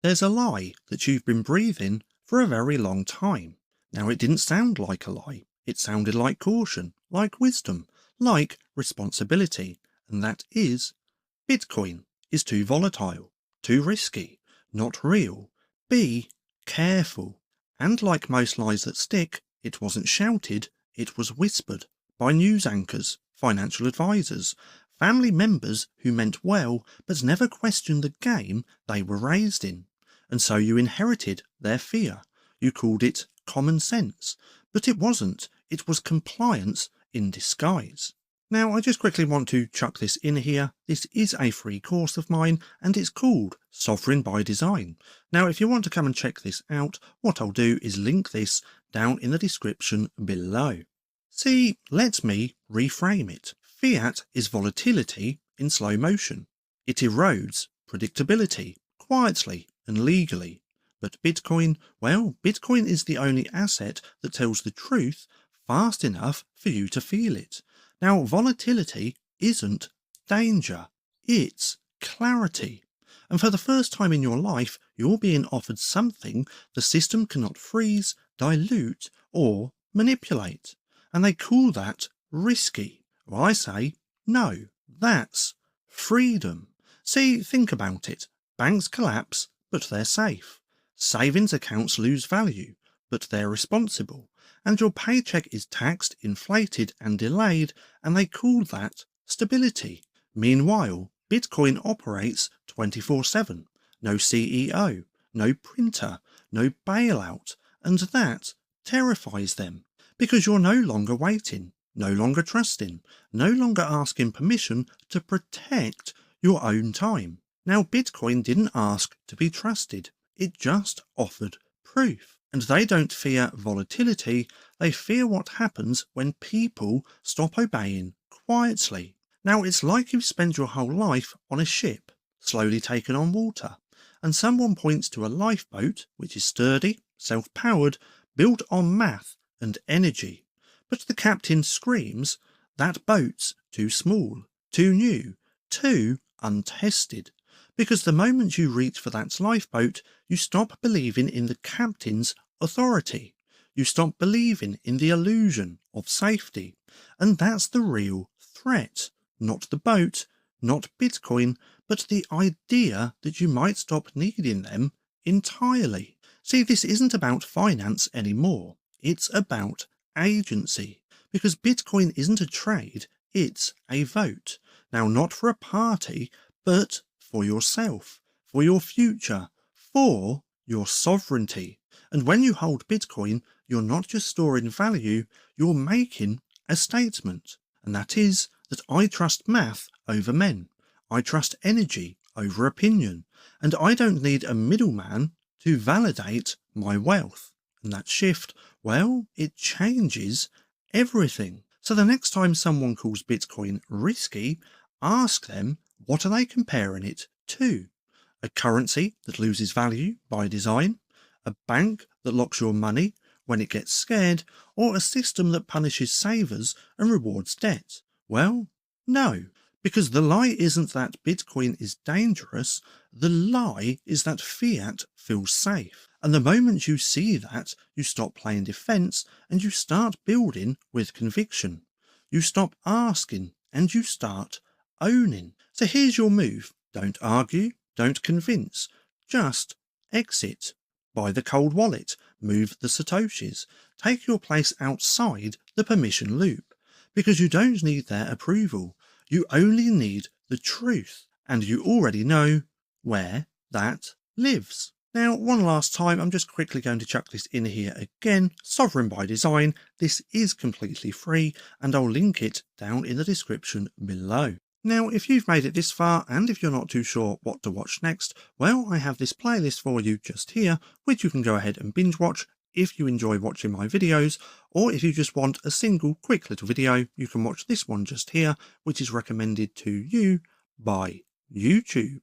There's a lie that you've been breathing for a very long time. Now, it didn't sound like a lie. It sounded like caution, like wisdom, like responsibility, and that is Bitcoin is too volatile, too risky, not real. Be careful. And like most lies that stick, it wasn't shouted, it was whispered by news anchors, financial advisors, family members who meant well but never questioned the game they were raised in. And so you inherited their fear. You called it common sense, but it wasn't. It was compliance in disguise. Now, I just quickly want to chuck this in here. This is a free course of mine, and it's called Sovereign by Design. Now, if you want to come and check this out, what I'll do is link this down in the description below. See, let me reframe it. Fiat is volatility in slow motion. It erodes predictability quietly and legally. But Bitcoin, well, Bitcoin is the only asset that tells the truth fast enough for you to feel it. Now, volatility isn't danger, it's clarity. And for the first time in your life, you're being offered something the system cannot freeze, dilute, or manipulate. And they call that risky. Well, I say, no, that's freedom. See, think about it. Banks collapse, but they're safe. Savings accounts lose value, but they're responsible. And your paycheck is taxed, inflated, and delayed, and they call that stability. Meanwhile, Bitcoin operates 24/7. No CEO, no printer, no bailout, and that terrifies them, because you're no longer waiting, no longer trusting, no longer asking permission to protect your own time. Now, Bitcoin didn't ask to be trusted. It just offered proof. And they don't fear volatility, they fear what happens when people stop obeying quietly. Now, it's like you've spent your whole life on a ship, slowly taken on water, and someone points to a lifeboat which is sturdy, self-powered, built on math and energy. But the captain screams, that boat's too small, too new, too untested. Because the moment you reach for that lifeboat, you stop believing in the captain's authority. You stop believing in the illusion of safety. And that's the real threat. Not the boat, not Bitcoin, but the idea that you might stop needing them entirely. See, this isn't about finance anymore. It's about agency. Because Bitcoin isn't a trade, it's a vote. Now, not for a party, but for yourself, for your future, for your sovereignty. And when you hold Bitcoin, you're not just storing value, you're making a statement. And that is that I trust math over men. I trust energy over opinion. And I don't need a middleman to validate my wealth. And that shift, well, it changes everything. So the next time someone calls Bitcoin risky, ask them, what are they comparing it to? A currency that loses value by design? A bank that locks your money when it gets scared? Or a system that punishes savers and rewards debt? Well, no. Because the lie isn't that Bitcoin is dangerous, the lie is that fiat feels safe. And the moment you see that, you stop playing defense and you start building with conviction. You stop asking and you start owning. So here's your move. Don't argue, don't convince, just exit. Buy the cold wallet, move the satoshis, take your place outside the permission loop. Because you don't need their approval. You only need the truth, and you already know where that lives. Now, one last time, I'm just quickly going to chuck this in here again. Sovereign by Design. This is completely free, and I'll link it down in the description below. Now, if you've made it this far, and if you're not too sure what to watch next, well, I have this playlist for you just here, which you can go ahead and binge watch if you enjoy watching my videos, or if you just want a single quick little video, you can watch this one just here, which is recommended to you by YouTube.